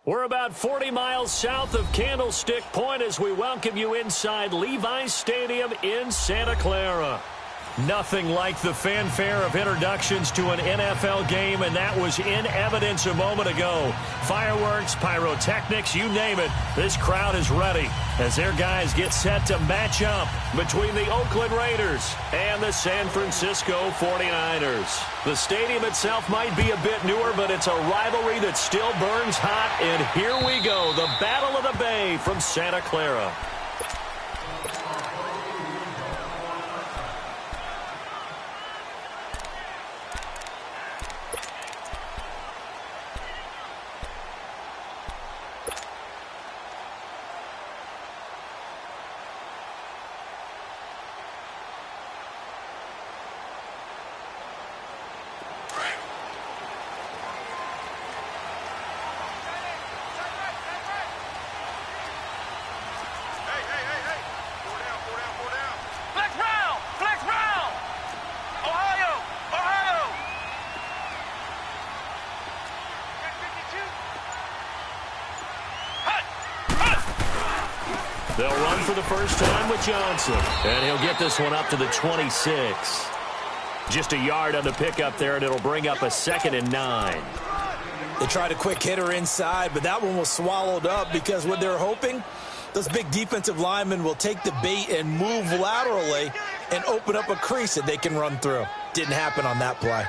We're about 40 miles south of Candlestick Point as we welcome you inside Levi's Stadium in Santa Clara. Nothing like the fanfare of introductions to an NFL game, and that was in evidence a moment ago. Fireworks, pyrotechnics, you name it, this crowd is ready as their guys get set to match up between the Oakland Raiders and the San Francisco 49ers. The stadium itself might be a bit newer, but it's a rivalry that still burns hot, and here we go, the Battle of the Bay from Santa Clara. They'll run for the first time with Johnson. And he'll get this one up to the 26. Just a yard on the pickup there, and it'll bring up a 2nd and 9. They tried a quick hitter inside, but that one was swallowed up because what they're hoping, those big defensive linemen will take the bait and move laterally and open up a crease that they can run through. Didn't happen on that play.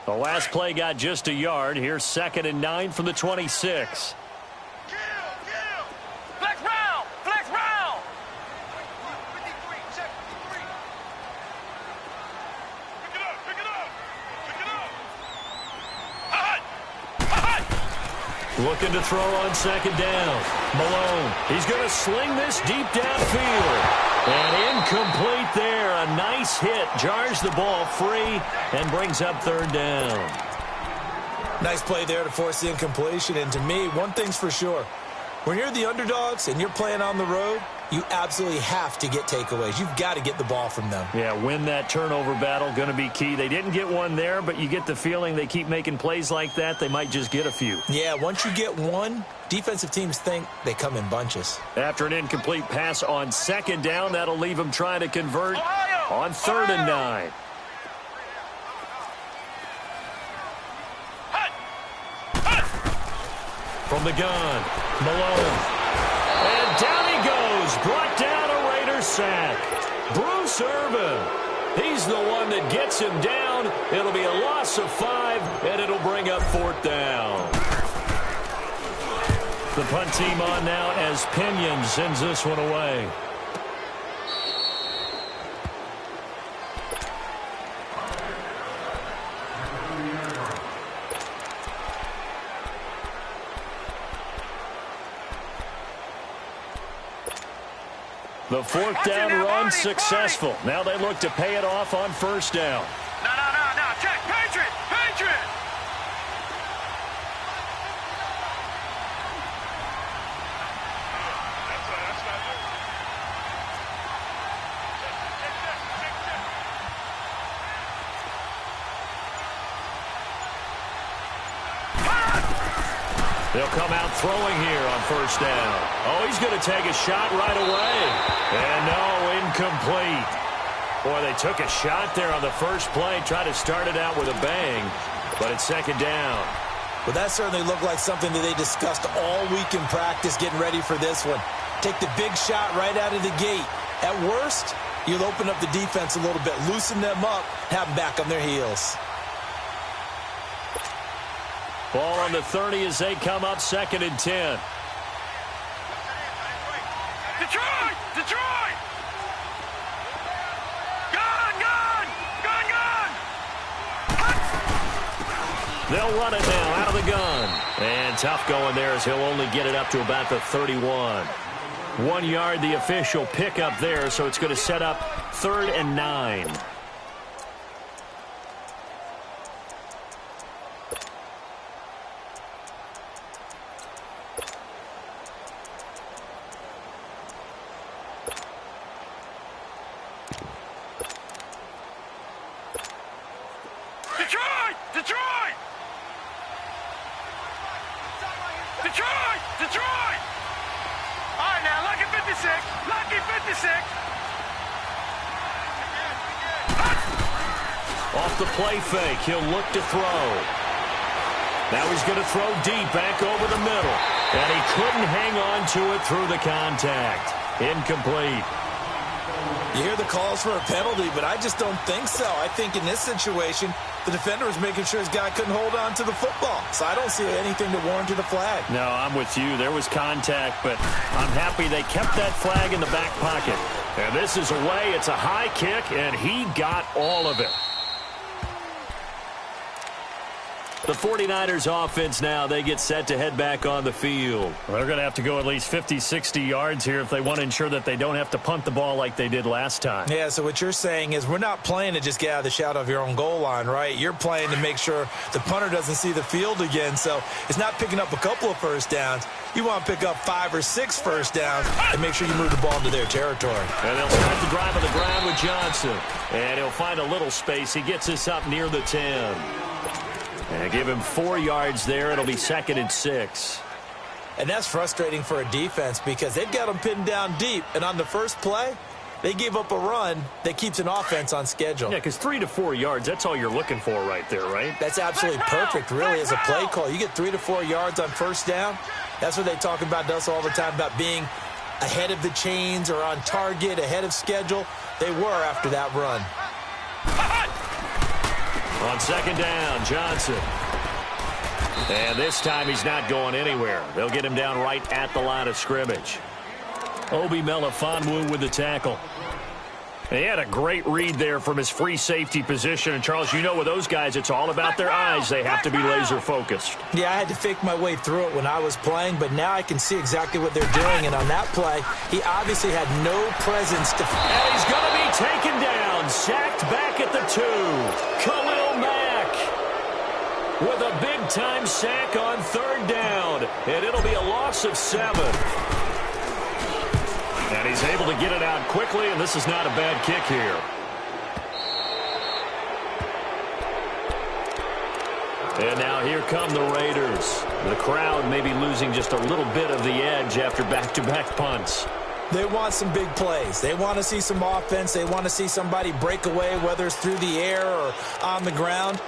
The last play got just a yard. Here's 2nd and 9 from the 26. Flex round! Flex round! Pick it up! Pick it up! Pick it up! Hot! Looking to throw on 2nd down. Malone. He's going to sling this deep downfield. And incomplete there. A nice hit. Jars the ball free and brings up 3rd down. Nice play there to force the incompletion. And to me, one thing's for sure. When you're the underdogs and you're playing on the road, you absolutely have to get takeaways. You've got to get the ball from them. Yeah, win that turnover battle. Going to be key. They didn't get one there, but you get the feeling they keep making plays like that. They might just get a few. Yeah, once you get one, defensive teams think they come in bunches. After an incomplete pass on 2nd down, that'll leave them trying to convert on 3rd and 9. From the gun, Malone. And down he goes. Brought down a Raiders sack. Bruce Irvin. He's the one that gets him down. It'll be a loss of 5, and it'll bring up 4th down. The punt team on now as Pinion sends this one away. The 4th down run successful. Now they look to pay it off on 1st down. No. Check. Patriot! Patriot! They'll come out throwing here on first down. Oh, he's going to take a shot right away. And no, incomplete. Boy, they took a shot there on the first play, tried to start it out with a bang, but it's second down. Well, that certainly looked like something that they discussed all week in practice, getting ready for this one. Take the big shot right out of the gate. At worst, you'll open up the defense a little bit, loosen them up, have them back on their heels. Ball on the 30 as they come up, 2nd and 10. Detroit! Detroit! Gun! Gun! Gun! Gun! They'll run it now out of the gun. And tough going there as he'll only get it up to about the 31. 1 yard, the official pickup there, so it's going to set up 3rd and 9. Detroit! Detroit! Detroit! Detroit! All right, now, lucky 56. Lucky 56. Off the play fake, he'll look to throw. Now he's going to throw deep back over the middle. And he couldn't hang on to it through the contact. Incomplete. You hear the calls for a penalty, but I just don't think so. I think in this situation, the defender was making sure his guy couldn't hold on to the football. So I don't see anything to warrant the flag. No, I'm with you. There was contact, but I'm happy they kept that flag in the back pocket. And this is away. It's a high kick, and he got all of it. The 49ers offense now, they get set to head back on the field. They're going to have to go at least 50, 60 yards here if they want to ensure that they don't have to punt the ball like they did last time. Yeah, so what you're saying is we're not playing to just get out of the shadow of your own goal line, right? You're playing to make sure the punter doesn't see the field again. So it's not picking up a couple of first downs. You want to pick up 5 or 6 first downs and make sure you move the ball into their territory. And they'll start the drive on the ground with Johnson. And he'll find a little space. He gets us up near the 10. And give him 4 yards there. It'll be 2nd and 6. And that's frustrating for a defense because they've got them pinned down deep. And on the first play, they gave up a run that keeps an offense on schedule. Yeah, because 3 to 4 yards, that's all you're looking for right there, right? That's absolutely perfect, really, as a play call. You get 3 to 4 yards on first down. That's what they talk about to us all the time, about being ahead of the chains or on target, ahead of schedule. They were after that run. On 2nd down, Johnson. And this time he's not going anywhere. They'll get him down right at the line of scrimmage. Obi Melifonwu with the tackle. He had a great read there from his free safety position. And, Charles, you know with those guys, it's all about their eyes. They have to be laser focused. Yeah, I had to fake my way through it when I was playing, but now I can see exactly what they're doing. And on that play, he obviously had no presence to... And he's going to be taken down, sacked back at the 2. Khalil Mack with a big-time sack on 3rd down. And it'll be a loss of 7. And he's able to get it out quickly, and this is not a bad kick here. And now here come the Raiders. The crowd may be losing just a little bit of the edge after back-to-back punts. They want some big plays. They want to see some offense. They want to see somebody break away, whether it's through the air or on the ground.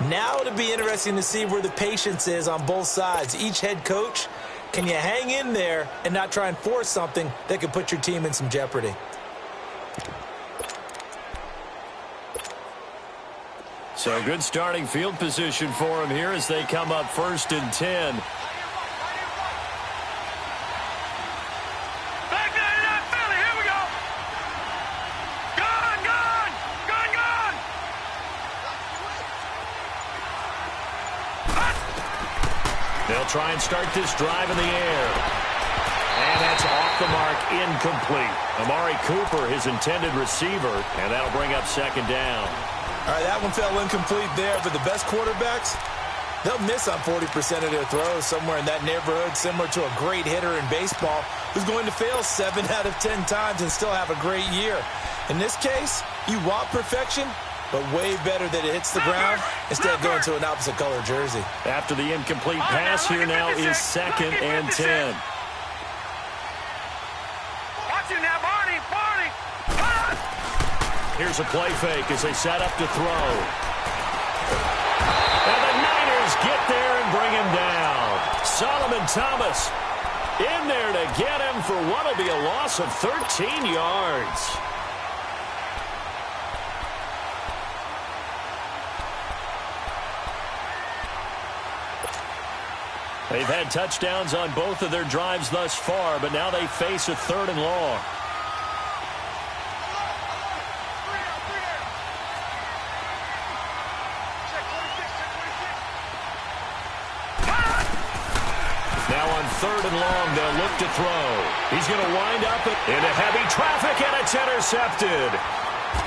Now it'll be interesting to see where the patience is on both sides. Each head coach, can you hang in there and not try and force something that could put your team in some jeopardy? So good starting field position for him here as they come up 1st and 10. Back there in that Philly. Here we go. Gun, gun, gun, gun. They'll try and start this drive in the air. And that's off the mark, incomplete. Amari Cooper, his intended receiver, and that'll bring up 2nd down. All right, that one fell incomplete there, but the best quarterbacks, they'll miss on 40% of their throws, somewhere in that neighborhood, similar to a great hitter in baseball who's going to fail 7 out of 10 times and still have a great year. In this case, you want perfection, but way better that it hits the ground instead of going to an opposite color jersey. After the incomplete pass, here now is 2nd and 10. Watch you now, Barney. Here's a play fake as they set up to throw. And the Niners get there and bring him down. Solomon Thomas in there to get him for what will be a loss of 13 yards. They've had touchdowns on both of their drives thus far, but now they face a 3rd and long. Now on 3rd and long, they'll look to throw. He's going to wind up into heavy traffic, and it's intercepted.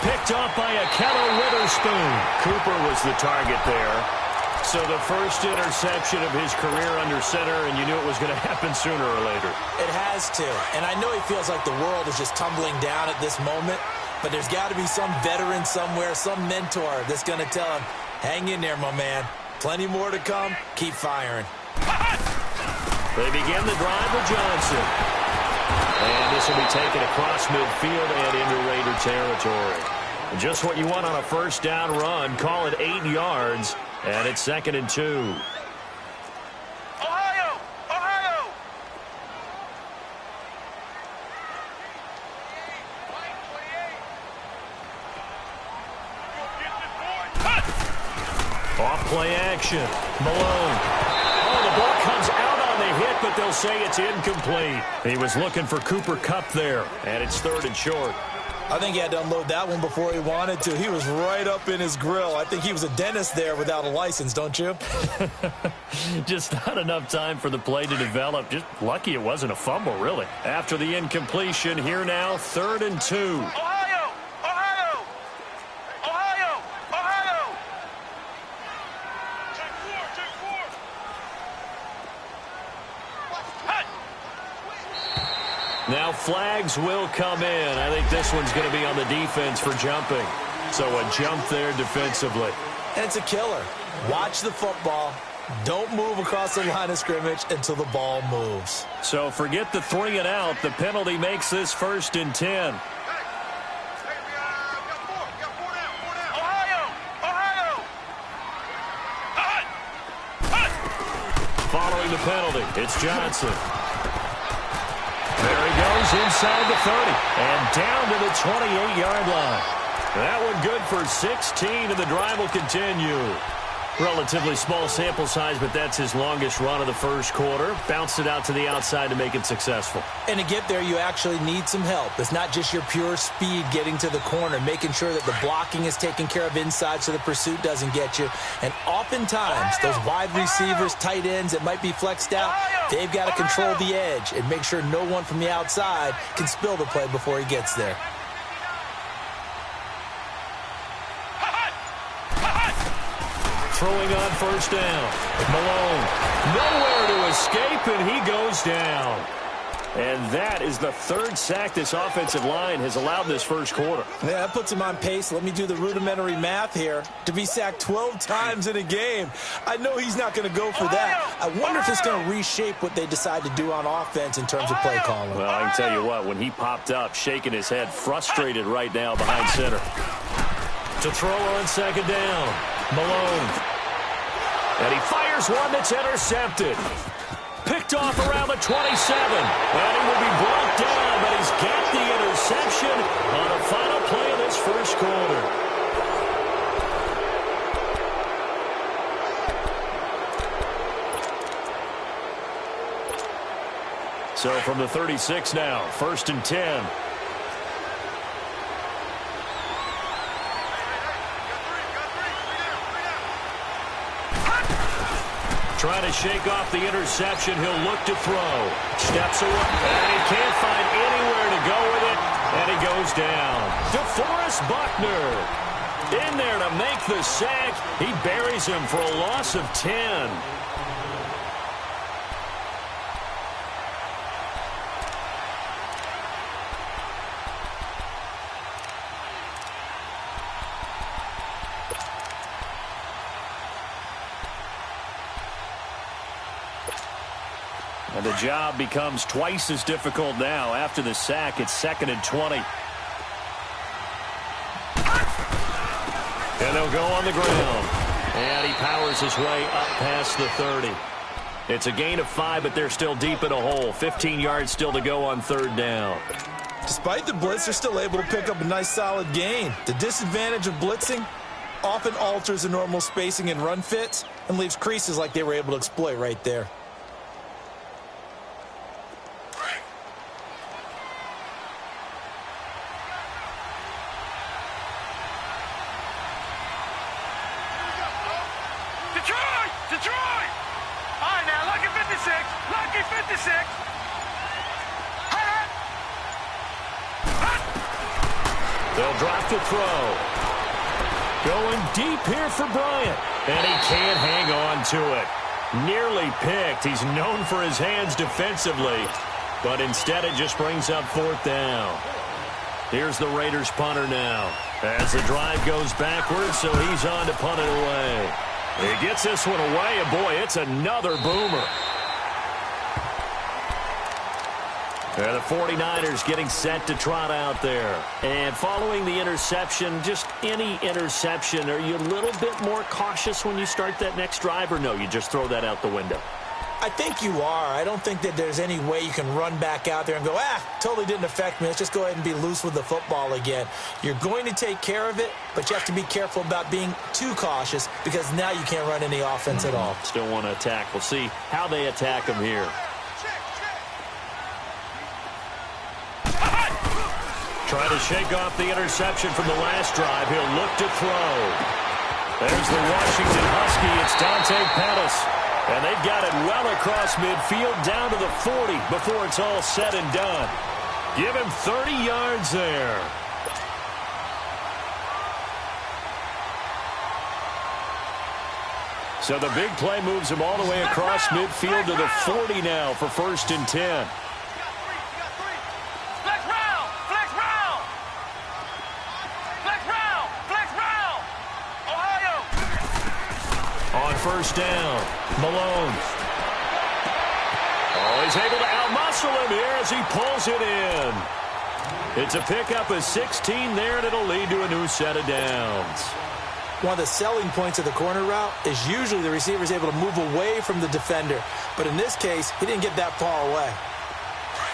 Picked off by Ahkello Witherspoon. Cooper was the target there. So the first interception of his career under center, and you knew it was going to happen sooner or later. It has to. And I know he feels like the world is just tumbling down at this moment, but there's got to be some veteran somewhere, some mentor that's going to tell him, hang in there, my man. Plenty more to come. Keep firing. They begin the drive with Johnson. And this will be taken across midfield and into Raider territory. Just what you want on a first down run. Call it 8 yards. And it's 2nd and 2. Ohio! Off play action. Malone. Oh, the ball comes out on the hit, but they'll say it's incomplete. He was looking for Cooper Kupp there, and it's 3rd and short. I think he had to unload that one before he wanted to. He was right up in his grill. I think he was a dentist there without a license, don't you? Just not enough time for the play to develop. Just lucky it wasn't a fumble, really. After the incompletion, here now, 3rd and 2. Ohio! Take 4. Now flags will come in. I think this one's going to be on the defense for jumping. So a jump there defensively. And it's a killer. Watch the football. Don't move across the line of scrimmage until the ball moves. So forget the 3 and out. The penalty makes this 1st and 10. Following the penalty, it's Johnson. There he goes inside the 30 and down to the 28-yard line. That one good for 16, and the drive will continue. Relatively small sample size, but that's his longest run of the first quarter. Bounced it out to the outside to make it successful. And to get there, you actually need some help. It's not just your pure speed getting to the corner, making sure that the blocking is taken care of inside so the pursuit doesn't get you. And oftentimes, those wide receivers, tight ends that might be flexed out, they've got to control the edge and make sure no one from the outside can spill the play before he gets there. Throwing on first down. Malone, nowhere to escape, and he goes down. And that is the 3rd sack this offensive line has allowed this first quarter. Yeah, that puts him on pace. Let me do the rudimentary math here. To be sacked 12 times in a game, I know he's not going to go for that. I wonder if it's going to reshape what they decide to do on offense in terms of play calling. Well, I can tell you what, when he popped up, shaking his head, frustrated right now behind center. To throw on 2nd down. Malone. And he fires one that's intercepted. Picked off around the 27. And he will be brought down, but he's got the interception on the final play of this first quarter. So from the 36 now, 1st and 10. Trying to shake off the interception. He'll look to throw. Steps away. And he can't find anywhere to go with it. And he goes down. DeForest Buckner in there to make the sack. He buries him for a loss of 10. And the job becomes twice as difficult now. After the sack, it's 2nd and 20. And they'll go on the ground. And he powers his way up past the 30. It's a gain of 5, but they're still deep in a hole. 15 yards still to go on 3rd down. Despite the blitz, they're still able to pick up a nice solid gain. The disadvantage of blitzing often alters the normal spacing and run fits and leaves creases like they were able to exploit right there. Detroit! All right, now, lucky 56. Lucky 56. They'll drop to throw. Going deep here for Bryant. And he can't hang on to it. Nearly picked. He's known for his hands defensively. But instead it just brings up 4th down. Here's the Raiders punter now. As the drive goes backwards, so he's on to punt it away. He gets this one away, and boy, it's another boomer. And the 49ers getting set to trot out there. And following the interception, just any interception, are you a little bit more cautious when you start that next drive, or no, you just throw that out the window? I think you are. I don't think that there's any way you can run back out there and go, totally didn't affect me. Let's just go ahead and be loose with the football again. You're going to take care of it, but you have to be careful about being too cautious because now you can't run any offense at all. Still want to attack. We'll see how they attack him here. Try to shake off the interception from the last drive. He'll look to throw. There's the Washington Husky. It's Dante Pettis. And they've got it well across midfield down to the 40 before it's all said and done. Give him 30 yards there. So the big play moves him all the way across midfield to the 40 now for 1st and 10. On 1st down, Malone. Oh, he's able to outmuscle him here as he pulls it in. It's a pickup of 16 there, and it'll lead to a new set of downs. One of the selling points of the corner route is usually the receiver is able to move away from the defender. But in this case, he didn't get that far away.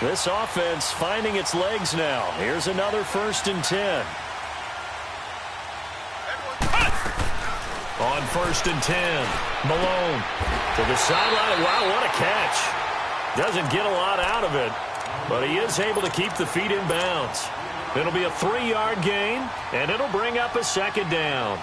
This offense finding its legs now. Here's another 1st and 10. On 1st and 10, Malone to the sideline. Wow, what a catch. Doesn't get a lot out of it, but he is able to keep the feet in bounds. It'll be a 3-yard gain, and it'll bring up a 2nd down.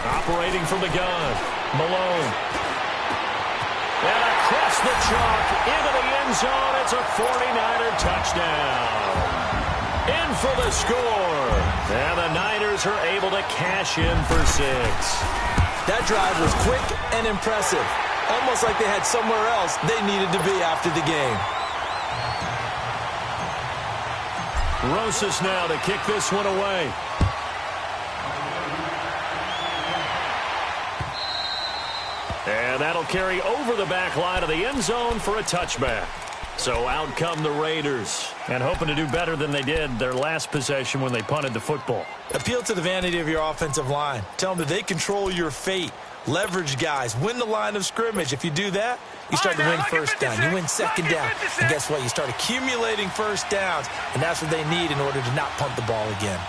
Operating from the gun, Malone. And across the chalk into the end zone. It's a 49er touchdown. In for the score. And the Niners are able to cash in for 6. That drive was quick and impressive. Almost like they had somewhere else they needed to be after the game. Rosas now to kick this one away. And that'll carry over the back line of the end zone for a touchback. So out come the Raiders, and hoping to do better than they did their last possession when they punted the football. Appeal to the vanity of your offensive line. Tell them that they control your fate. Leverage guys. Win the line of scrimmage. If you do that, you start to win 1st down. You win 2nd down. And guess what? You start accumulating 1st downs, and that's what they need in order to not punt the ball again.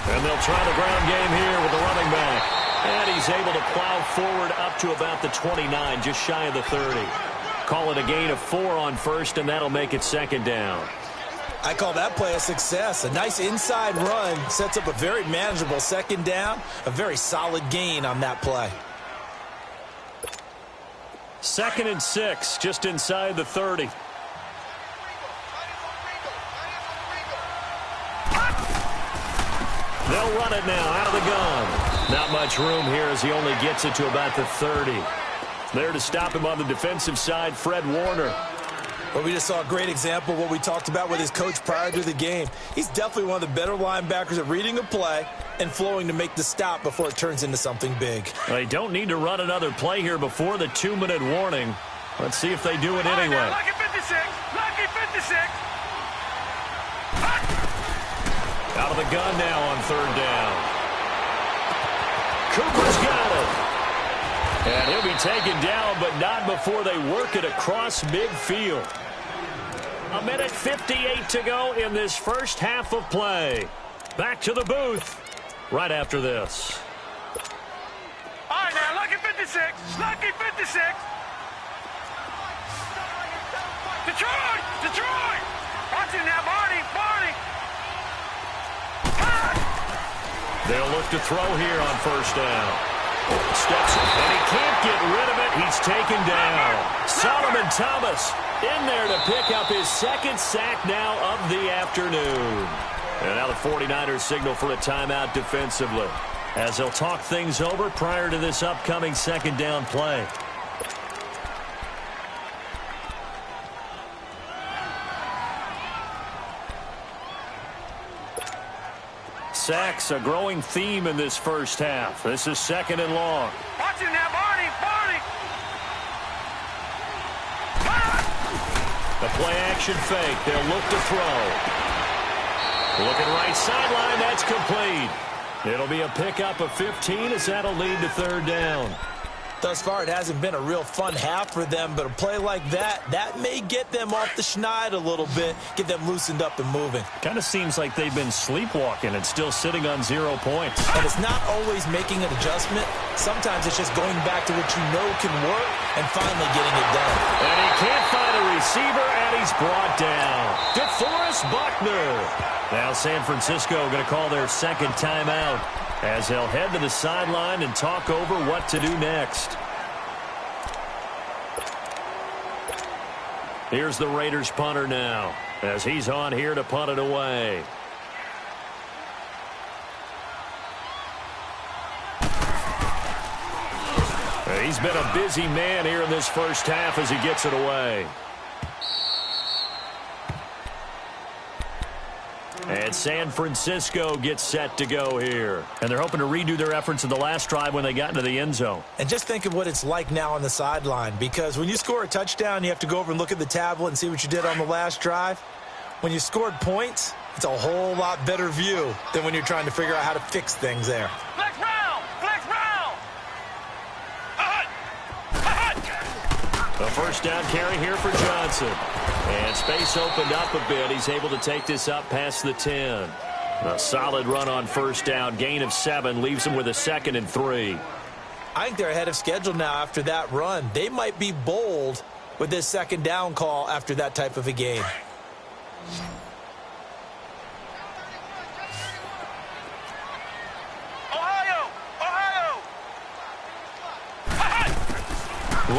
And they'll try the ground game here with the running back. And he's able to plow forward up to about the 29, just shy of the 30. Call it a gain of 4 on 1st, and that'll make it 2nd down. I call that play a success. A nice inside run sets up a very manageable 2nd down. A very solid gain on that play. 2nd and 6, just inside the 30. They'll run it now out of the gun. Not much room here as he only gets it to about the 30. There to stop him on the defensive side, Fred Warner. But we just saw a great example of what we talked about with his coach prior to the game. He's definitely one of the better linebackers at reading a play and flowing to make the stop before it turns into something big. They don't need to run another play here before the 2-minute warning. Let's see if they do it anyway. Lucky 56. Lucky 56. Out of the gun now on 3rd down. Cooper's got it. And he'll be taken down, but not before they work it across midfield. 1:58 to go in this first half of play. Back to the booth right after this. All right, now, lucky 56. Lucky 56. Detroit! Detroit! Watch it now, Barney! Barney! They'll look to throw here on 1st down. Steps it, and he can't get rid of it. He's taken down. Solomon Thomas in there to pick up his 2nd sack now of the afternoon. And now the 49ers signal for a timeout defensively, as they'll talk things over prior to this upcoming 2nd down play. Sacks, a growing theme in this first half. This is 2nd and long. Watch it now, Barney! Barney! The play-action fake. They'll look to throw. Looking right sideline. That's complete. It'll be a pickup of 15 as that'll lead to 3rd down. Thus far, it hasn't been a real fun half for them, but a play like that may get them off the schneid a little bit, get them loosened up and moving. Kind of seems like they've been sleepwalking and still sitting on 0 points. And it's not always making an adjustment. Sometimes it's just going back to what you know can work and finally getting it done. And he can't find a receiver, and he's brought down. DeForest Buckner. Now San Francisco going to call their 2nd timeout, as they'll head to the sideline and talk over what to do next. Here's the Raiders punter now, as he's on here to punt it away. He's been a busy man here in this first half as he gets it away. And San Francisco gets set to go here. And they're hoping to redo their efforts in the last drive when they got into the end zone. And just think of what it's like now on the sideline, because when you score a touchdown, you have to go over and look at the tablet and see what you did on the last drive. When you scored points, it's a whole lot better view than when you're trying to figure out how to fix things there. Flex round! Flex round! A 1st down carry here for Johnson. And space opened up a bit. He's able to take this up past the 10. A solid run on 1st down. Gain of 7 leaves him with a 2nd and 3. I think they're ahead of schedule now after that run. They might be bold with this 2nd down call after that type of a game. Ohio! Ohio!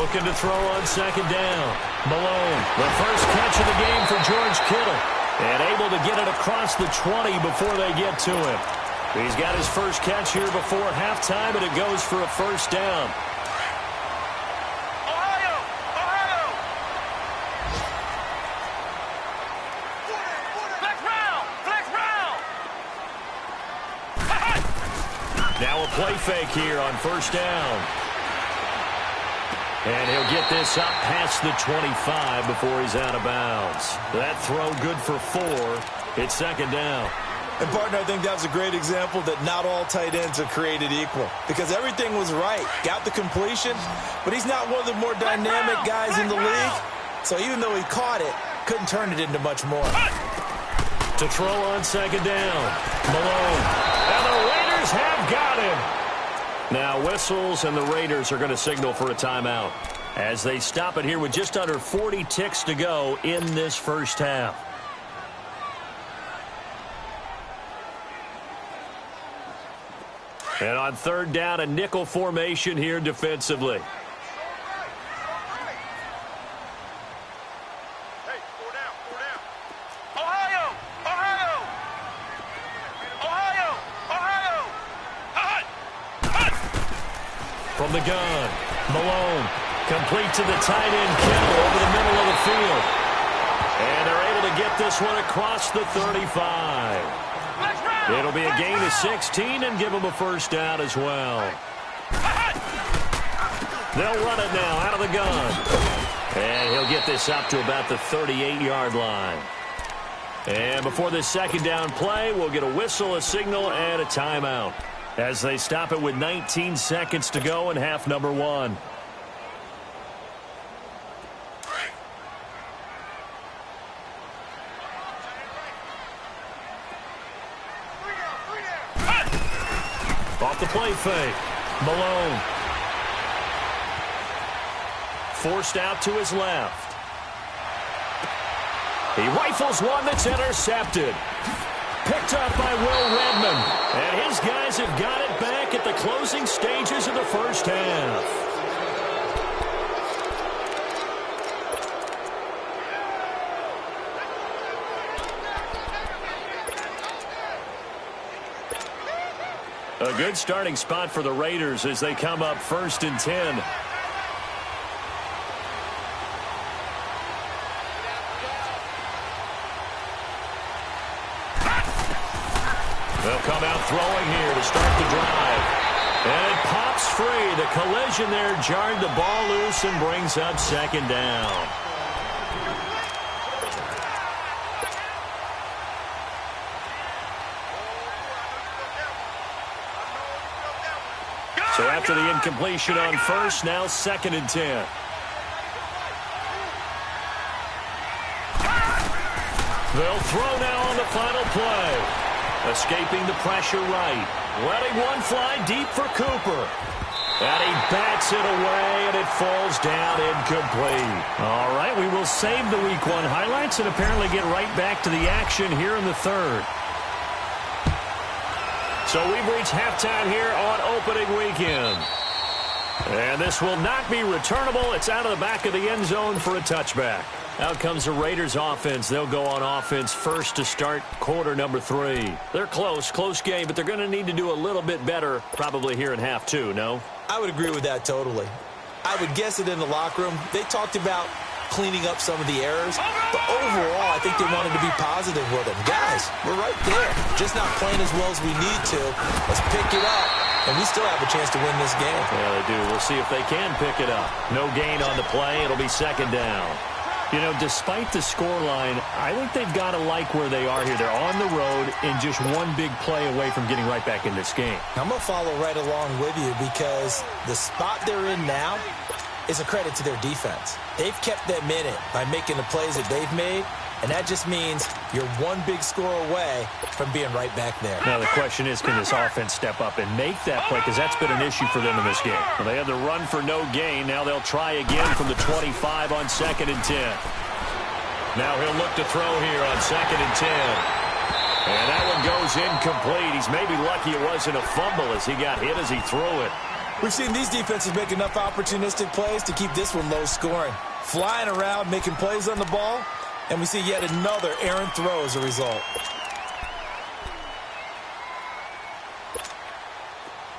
Looking to throw on 2nd down. Malone, the first catch of the game for George Kittle. And able to get it across the 20 before they get to him. He's got his first catch here before halftime, and it goes for a 1st down. Ohio! Ohio! Flex round! Flex round! Now a play fake here on 1st down. And he'll get this up past the 25 before he's out of bounds. That throw good for 4. It's 2nd down. And, partner, I think that was a great example that not all tight ends are created equal, because everything was right. Got the completion, but he's not one of the more dynamic guys in the league. So even though he caught it, couldn't turn it into much more. To throw on 2nd down. Malone. And the Raiders have got him. Now whistles, and the Raiders are going to signal for a timeout as they stop it here with just under 40 ticks to go in this first half. And on 3rd down, a nickel formation here defensively. from the gun. Malone complete to the tight end Kittle over the middle of the field. And they're able to get this one across the 35. It'll be a gain of 16 and give them a first down as well. They'll run it now out of the gun. And he'll get this up to about the 38-yard line. And before this second down play, we'll get a whistle, a signal, and a timeout as they stop it with 19 seconds to go in half number 1. Off the play fake. Malone. Forced out to his left. He rifles one that's intercepted. Picked up by Will Redmond. And his guys have got it back at the closing stages of the first half. A good starting spot for the Raiders as they come up 1st and 10. They'll come out throwing here to start the drive. And it pops free. The collision there jarred the ball loose and brings up second down. So after the incompletion on first, now 2nd and 10. They'll throw now on the final play. Escaping the pressure right. Letting one fly deep for Cooper. And he bats it away, and it falls down incomplete. All right, we will save the Week 1 highlights and apparently get right back to the action here in the 3rd. So we've reached halftime here on opening weekend. And this will not be returnable. It's out of the back of the end zone for a touchback. Out comes the Raiders offense. They'll go on offense first to start quarter number 3. They're close game, but they're going to need to do a little bit better probably here in half 2, no? I would agree with that totally. I would guess it in the locker room. They talked about cleaning up some of the errors, but overall, I think they wanted to be positive with them. Guys, we're right there. Just not playing as well as we need to. Let's pick it up, and we still have a chance to win this game. Yeah, they do. We'll see if they can pick it up. No gain on the play. It'll be second down. You know, despite the scoreline, I think they've got to like where they are here. They're on the road and just one big play away from getting right back in this game. I'm going to follow right along with you because the spot they're in now is a credit to their defense. They've kept them in it by making the plays that they've made, and that just means you're one big score away from being right back there. Now the question is, can this offense step up and make that play? Because that's been an issue for them in this game. Well, they had the run for no gain. Now they'll try again from the 25 on 2nd and 10. Now he'll look to throw here on 2nd and 10. And that one goes incomplete. He's maybe lucky it wasn't a fumble as he got hit as he threw it. We've seen these defenses make enough opportunistic plays to keep this one low scoring. Flying around, making plays on the ball, and we see yet another errant throw as a result.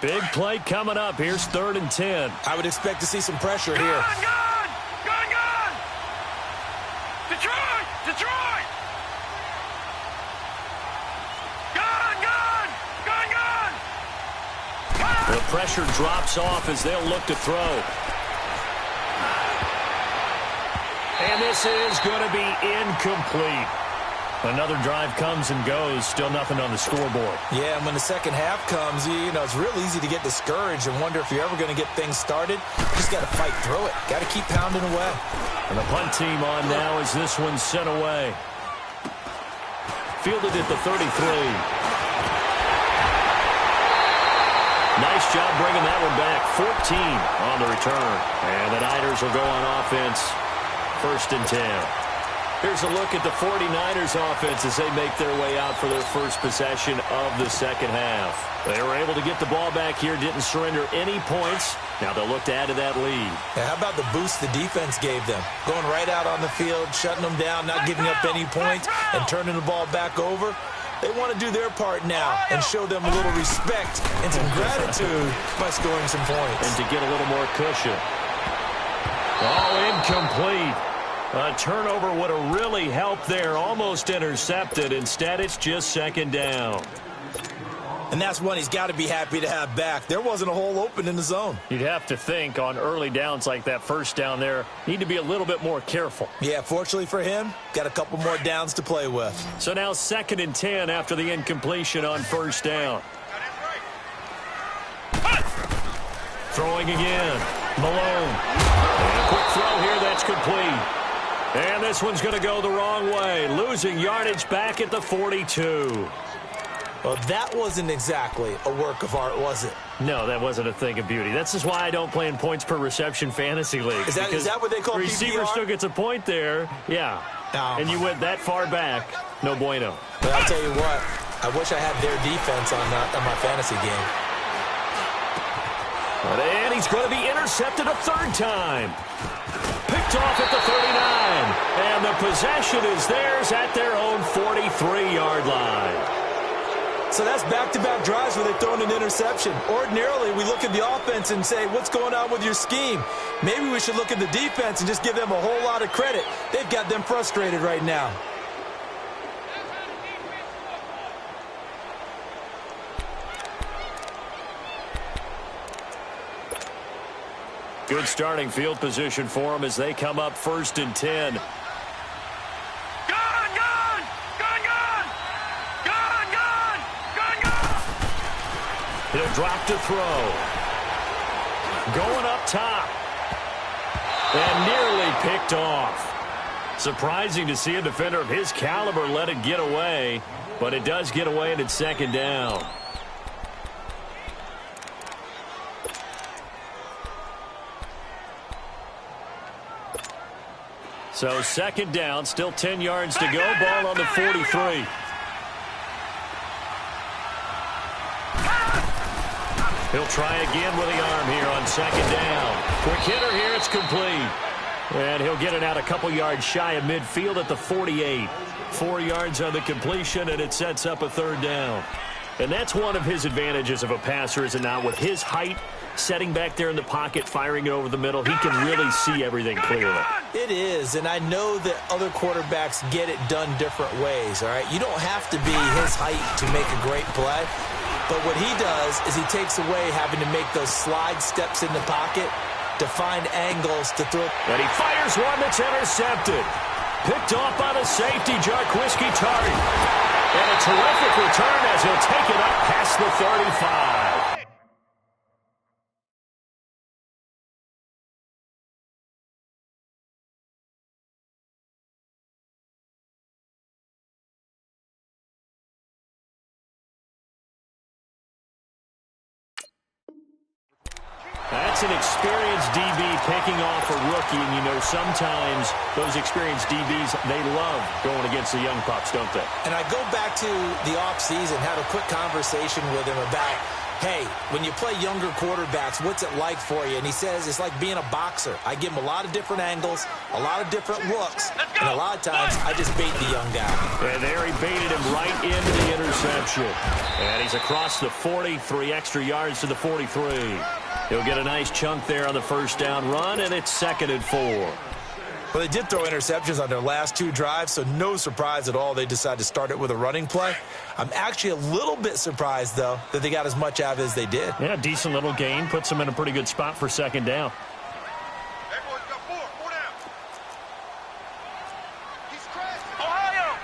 Big play coming up. Here's 3rd and 10. I would expect to see some pressure here. Gun! Detroit! Detroit! Gun! The pressure drops off as they'll look to throw. And this is going to be incomplete. Another drive comes and goes. Still nothing on the scoreboard. Yeah, and when the second half comes, you know, it's real easy to get discouraged and wonder if you're ever going to get things started. You just got to fight through it. Got to keep pounding away. And the punt team on now as this one's sent away. Fielded at the 33. Nice job bringing that one back. 14 on the return. And the Niners will go on offense. 1st and 10. Here's a look at the 49ers offense as they make their way out for their first possession of the second half. They were able to get the ball back here, didn't surrender any points. Now they'll look to add to that lead. Yeah, how about the boost the defense gave them? Going right out on the field, shutting them down, not giving up any points, and turning the ball back over. They want to do their part now and show them a little respect and some gratitude by scoring some points. And to get a little more cushion. Oh, incomplete. A turnover would have really helped there. Almost intercepted. Instead, it's just second down. And that's one he's got to be happy to have back. There wasn't a hole open in the zone. You'd have to think on early downs like that first down there, need to be a little bit more careful. Yeah, fortunately for him, got a couple more downs to play with. So now 2nd and 10 after the incompletion on first down. Throwing again. Malone. And a quick throw here that's complete. And this one's going to go the wrong way. Losing yardage back at the 42. Well, that wasn't exactly a work of art, was it? No, that wasn't a thing of beauty. That's just why I don't play in points per reception fantasy league. Is that what they call receiver PPR? still gets a point there. Yeah. Oh. And you went that far back. No bueno. But I'll tell you what, I wish I had their defense on my fantasy game. And he's going to be intercepted a third time. Picked off at the 39. And the possession is theirs at their own 43-yard line. So that's back-to-back drives where they've thrown an interception. Ordinarily, we look at the offense and say, what's going on with your scheme? Maybe we should look at the defense and just give them a whole lot of credit. They've got them frustrated right now. Good starting field position for them as they come up 1st and 10. He'll drop to throw. Going up top. And nearly picked off. Surprising to see a defender of his caliber let it get away. But it does get away and it's second down. So second down, still 10 yards to go. Ball on the 43. He'll try again with the arm here on second down. Quick hitter here, it's complete. And he'll get it out a couple yards shy of midfield at the 48. 4 yards on the completion, and it sets up a third down. And that's one of his advantages of a passer, is it not? With his height, setting back there in the pocket, firing it over the middle, he can really see everything clearly. It is, and I know that other quarterbacks get it done different ways, all right? You don't have to be his height to make a great play. But what he does is he takes away having to make those slide steps in the pocket to find angles to throw. And he fires one that's intercepted. Picked off by the safety, Jarquiski Tartt. And a terrific return as he'll take it up past the 35. That's an experienced DB picking off a rookie, and you know sometimes those experienced DBs, they love going against the young pups, don't they? And I go back to the offseason, had a quick conversation with him about, hey, when you play younger quarterbacks, what's it like for you? And he says it's like being a boxer. I give him a lot of different angles, a lot of different looks, and a lot of times I just bait the young guy. And there he baited him right into the interception. And he's across the 40, 3 extra yards to the 43. He'll get a nice chunk there on the first down run, and it's 2nd and 4. Well, they did throw interceptions on their last 2 drives, so no surprise at all they decided to start it with a running play. I'm actually a little bit surprised, though, that they got as much out of it as they did. Yeah, decent little gain. Puts them in a pretty good spot for second down. Everyone's got 4 down. He's crashed. Ohio!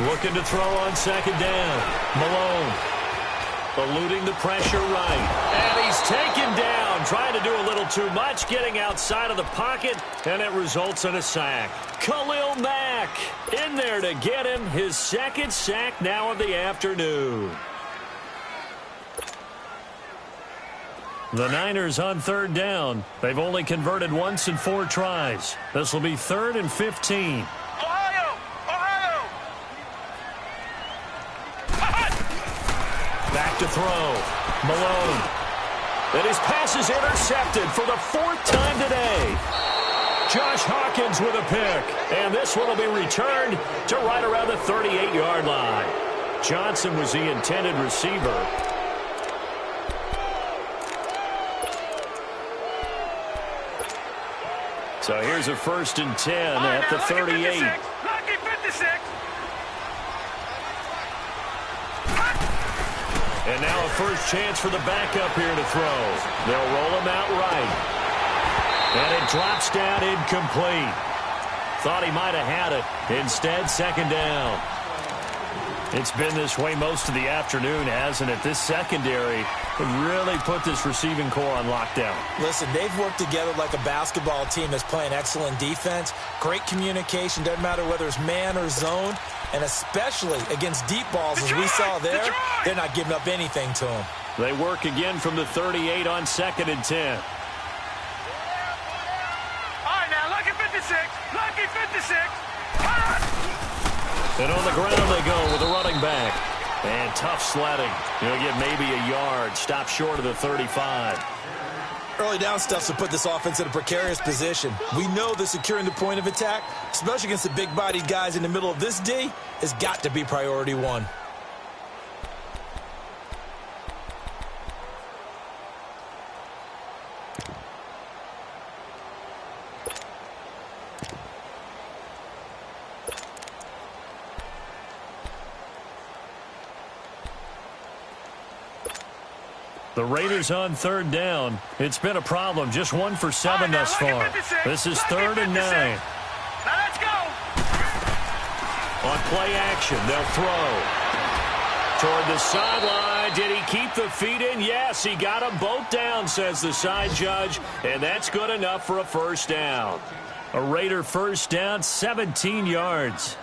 Looking to throw on second down. Malone. Eluding the pressure right. And he's taken down. Trying to do a little too much. Getting outside of the pocket. And it results in a sack. Khalil Mack in there to get him. His 2nd sack now of the afternoon. The Niners on 3rd down. They've only converted once in 4 tries. This will be 3rd and 15. Back to throw. Malone. And his pass is intercepted for the 4th time today. Josh Hawkins with a pick. And this one will be returned to right around the 38-yard line. Johnson was the intended receiver. So here's a 1st and 10 at the 38. Lucky 56. And now a first chance for the backup here to throw. They'll roll him out right. And it drops down incomplete. Thought he might have had it. Instead, 2nd down. It's been this way most of the afternoon, hasn't it? This secondary really put this receiving core on lockdown. Listen, they've worked together like a basketball team that's playing excellent defense. Great communication. Doesn't matter whether it's man or zone. And especially against deep balls, as we saw there, they're not giving up anything to them. They work again from the 38 on 2nd and 10. All right, now, lucky 56. Lucky 56. And on the ground they go with a running back. And tough sledding. He'll get maybe a yard. Stop short of the 35. Early down stuff to put this offense in a precarious position. We know that securing the point of attack, especially against the big-bodied guys in the middle of this D, has got to be priority one. The Raiders on 3rd down. It's been a problem. Just 1 for 7 thus far. This is 3rd and 9. Now let's go. On play action, they'll throw. Toward the sideline. Did he keep the feet in? Yes, he got them both down, says the side judge. And that's good enough for a 1st down. A Raider 1st down, 17 yards.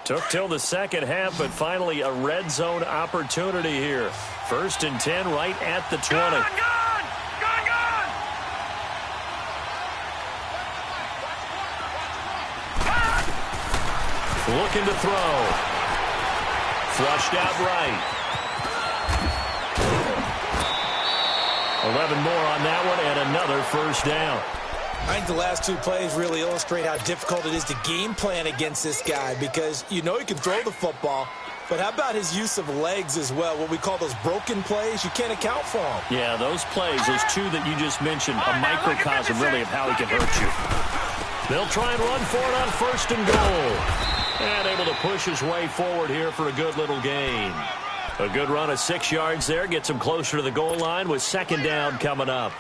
Took till the 2nd half, but finally a red zone opportunity here. 1st and 10 right at the 20. Gone. Looking to throw. Flushed out right. 11 more on that one and another 1st down. I think the last 2 plays really illustrate how difficult it is to game plan against this guy, because you know he can throw the football, but how about his use of legs as well? What we call those broken plays, you can't account for them. Yeah, those plays, those 2 that you just mentioned, a microcosm really of how he can hurt you. They'll try and run for it on 1st and goal. And able to push his way forward here for a good little gain. A good run of 6 yards there, gets him closer to the goal line with 2nd down coming up.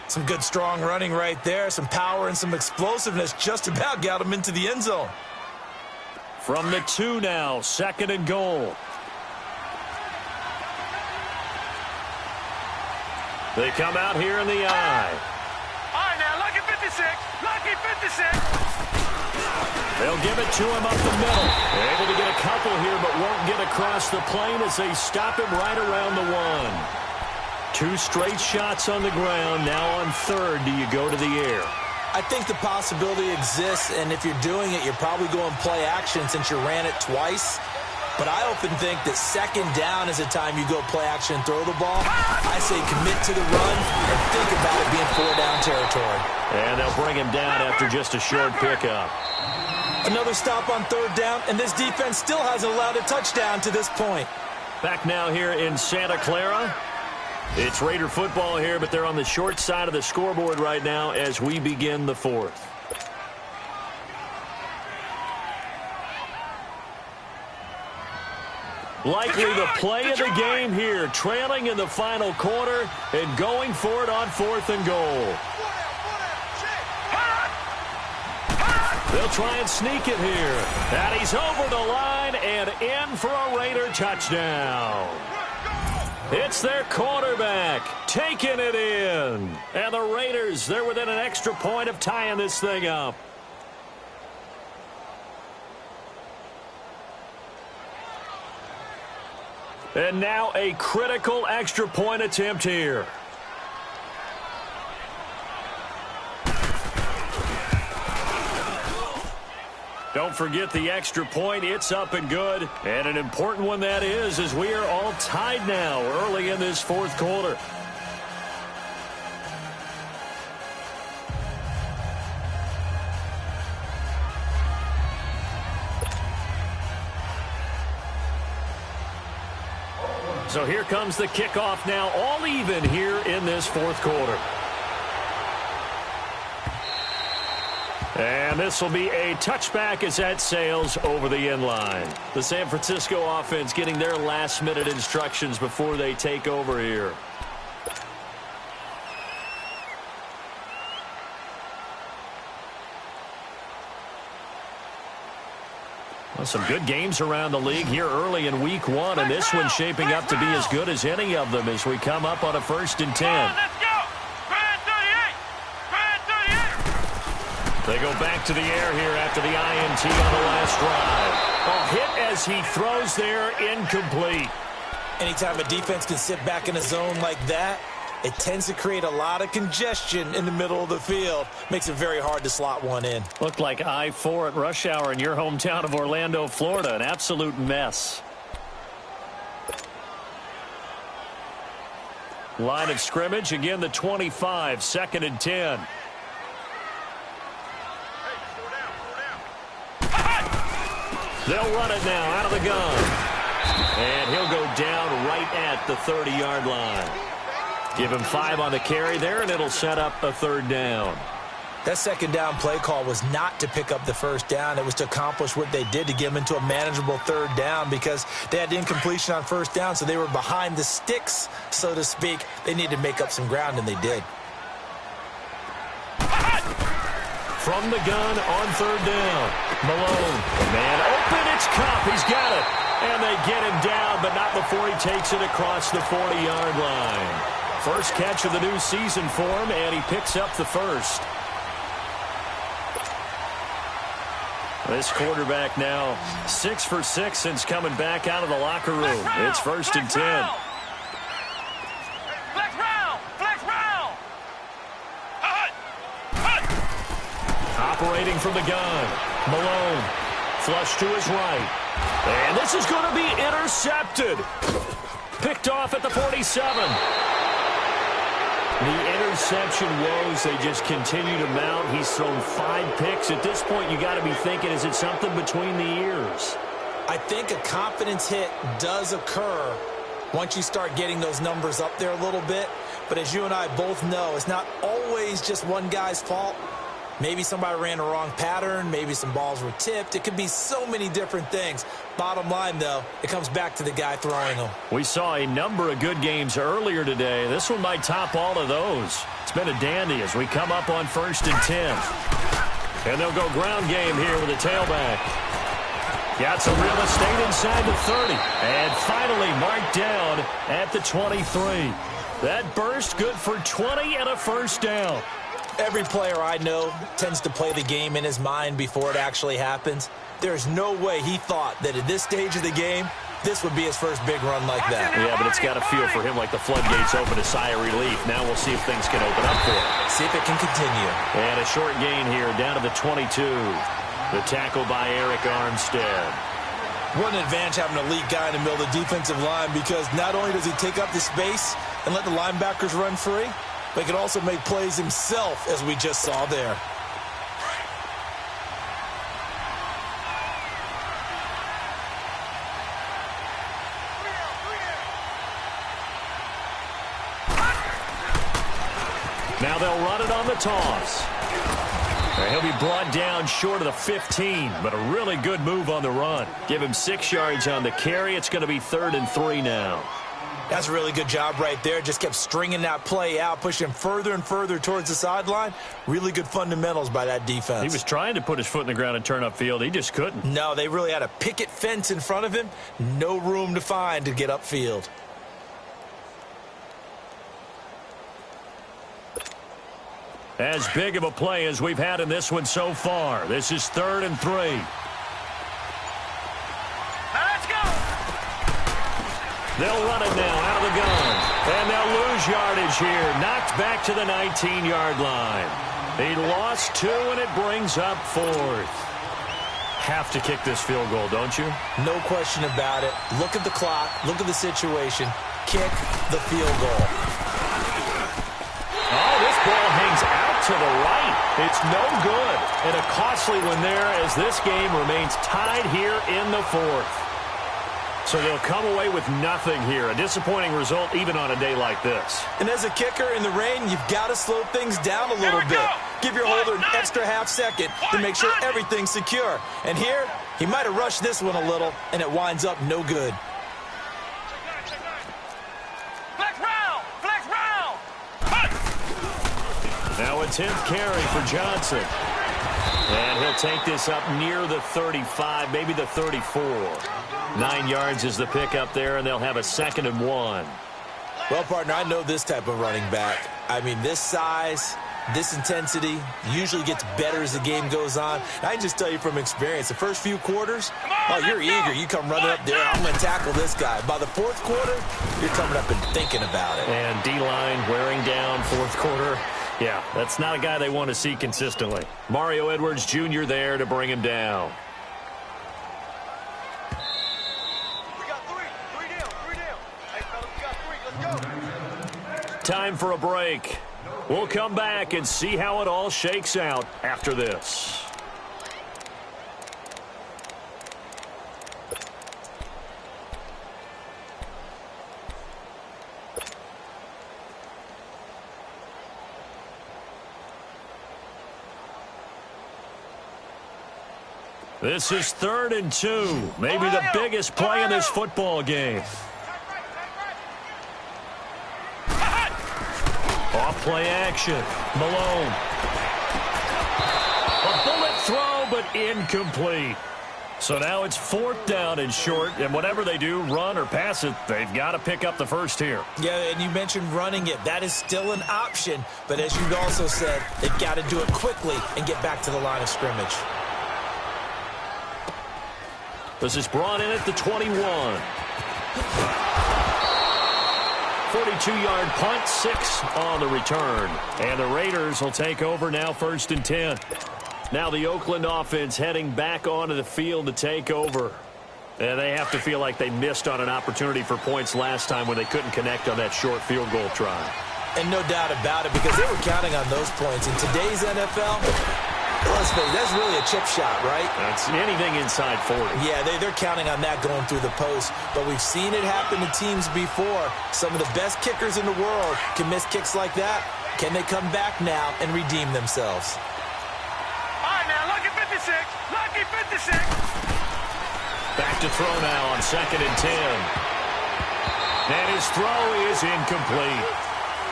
Some good strong running right there, some power and some explosiveness just about got him into the end zone. From the 2 now, 2nd and goal. They come out here in the eye. All right, now, lucky 56. Lucky 56. They'll give it to him up the middle. They're able to get a couple here, but won't get across the plane as they stop him right around the 1. 2 straight shots on the ground. Now on 3rd, do you go to the air? I think the possibility exists, and if you're doing it, you're probably going play action since you ran it twice. But I often think that 2nd down is the time you go play action and throw the ball. I say commit to the run and think about it being 4-down territory. And they'll bring him down after just a short pickup. Another stop on 3rd down, and this defense still hasn't allowed a touchdown to this point. Back now here in Santa Clara. It's Raider football here, but they're on the short side of the scoreboard right now as we begin the 4th. Likely the play of the game here, trailing in the final quarter and going for it on 4th and goal. They'll try and sneak it here. And he's over the line and in for a Raider touchdown. It's their quarterback taking it in. And the Raiders, they're within an extra point of tying this thing up. And now a critical extra point attempt here. Don't forget the extra point. It's up and good. And an important one that is, as we are all tied now early in this fourth quarter. So here comes the kickoff now, all even here in this fourth quarter. And this will be a touchback as that sails over the end line. The San Francisco offense getting their last-minute instructions before they take over here. Well, some good games around the league here early in week one, and this one's shaping up to be as good as any of them as we come up on a 1st and 10. Let's go! Grand 38! Grand 38! They go back to the air here after the INT on the last drive. A hit as he throws there, incomplete. Anytime a defense can sit back in a zone like that, it tends to create a lot of congestion in the middle of the field. Makes it very hard to slot one in. Looked like I-4 at rush hour in your hometown of Orlando, Florida. An absolute mess. Line of scrimmage, again the 25, 2nd and 10. They'll run it now out of the gun. And he'll go down right at the 30-yard line. Give him 5 on the carry there, and it'll set up a 3rd down. That 2nd down play call was not to pick up the 1st down. It was to accomplish what they did, to get them into a manageable 3rd down, because they had incompletion on 1st down, so they were behind the sticks, so to speak. They needed to make up some ground, and they did. From the gun on 3rd down. Malone. Man open. It's Kupp. He's got it. And they get him down, but not before he takes it across the 40-yard line. First catch of the new season for him, and he picks up the 1st. This quarterback now 6 for 6 since coming back out of the locker room. It's 1st and 10. Flex round! Flex round! Operating from the gun. Malone. Flush to his right. And this is going to be intercepted. Picked off at the 47. The interception woes, they just continue to mount. He's thrown 5 picks. At this point, you got to be thinking, is it something between the ears? I think a confidence hit does occur once you start getting those numbers up there a little bit. But as you and I both know, it's not always just one guy's fault. Maybe somebody ran a wrong pattern. Maybe some balls were tipped. It could be so many different things. Bottom line, though, it comes back to the guy throwing them. We saw a number of good games earlier today. This one might top all of those. It's been a dandy as we come up on 1st and 10. And they'll go ground game here with a tailback. Got some real estate inside the 30. And finally marked down at the 23. That burst good for 20 and a 1st down. Every player I know tends to play the game in his mind before it actually happens. There's no way he thought that at this stage of the game, this would be his first big run like that. Yeah, but it's got to feel for him like the floodgates open, a sigh of relief. Now we'll see if things can open up for him. See if it can continue. And a short gain here down to the 22. The tackle by Eric Armstead. What an advantage having an elite guy in the middle of the defensive line, because not only does he take up the space and let the linebackers run free, but he can also make plays himself, as we just saw there. Now they'll run it on the toss. He'll be brought down short of the 15, but a really good move on the run. Give him 6 yards on the carry. It's going to be 3rd and 3 now. That's a really good job right there. Just kept stringing that play out, pushing him further and further towards the sideline. Really good fundamentals by that defense. He was trying to put his foot in the ground and turn upfield. He just couldn't. No, they really had a picket fence in front of him. No room to find to get upfield. As big of a play as we've had in this one so far. This is 3rd and 3. Let's go! They'll run it now out of the gun. And they'll lose yardage here. Knocked back to the 19-yard line. He lost 2, and it brings up 4th. have to kick this field goal, don't you? No question about it. Look at the clock. Look at the situation. Kick the field goal. Oh, this ball hangs out to the right. It's no good. And a costly one there as this game remains tied here in the fourth. So they'll come away with nothing here. A disappointing result even on a day like this. And as a kicker in the rain, you've got to slow things down a little bit. Give your holder an extra half second to make sure everything's secure. And here, he might have rushed this one a little, and it winds up no good. Flex round! Flex round! Now a 10th carry for Johnson. And he'll take this up near the 35, maybe the 34. 9 yards is the pickup there, and they'll have a 2nd and 1. Well, partner, I know this type of running back. I mean, this size, this intensity usually gets better as the game goes on. And I can just tell you from experience, the first few quarters, oh, you're eager. You come running up there, I'm going to tackle this guy. By the fourth quarter, you're coming up and thinking about it. And D-line wearing down fourth quarter. Yeah, that's not a guy they want to see consistently. Mario Edwards Jr. there to bring him down. We got three down. Hey, fellas, we got 3. Let's go. Time for a break. We'll come back and see how it all shakes out after this. This is 3rd and 2. Maybe the biggest play in this football game. Off play action. Malone. A bullet throw, but incomplete. So now it's 4th down and short, and whatever they do, run or pass it, they've got to pick up the first here. Yeah, and you mentioned running it. That is still an option. But as you also said, they've got to do it quickly and get back to the line of scrimmage. This is brought in at the 21. 42-yard punt, 6 on the return. And the Raiders will take over now 1st and 10. Now the Oakland offense heading back onto the field to take over. And they have to feel like they missed on an opportunity for points last time when they couldn't connect on that short field goal try. And no doubt about it, because they were counting on those points. In today's NFL, let's face it, that's really a chip shot, right? That's anything inside 40. Yeah, they're counting on that going through the post. But we've seen it happen to teams before. Some of the best kickers in the world can miss kicks like that. Can they come back now and redeem themselves? All right, now, lucky 56. Lucky 56. Back to throw now on 2nd and 10. And his throw is incomplete.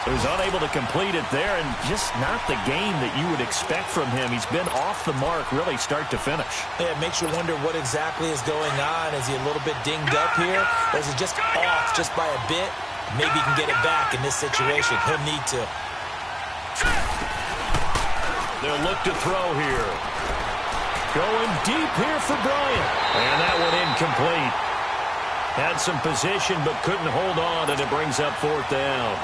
So he's unable to complete it there, and just not the game that you would expect from him. He's been off the mark really start to finish. Yeah, it makes you wonder what exactly is going on. Is he a little bit dinged up here? Or is it just off just by a bit? Maybe he can get it back in this situation. He'll need to. They'll look to throw here. Going deep here for Bryant. And that one incomplete. Had some position but couldn't hold on, and it brings up 4th down.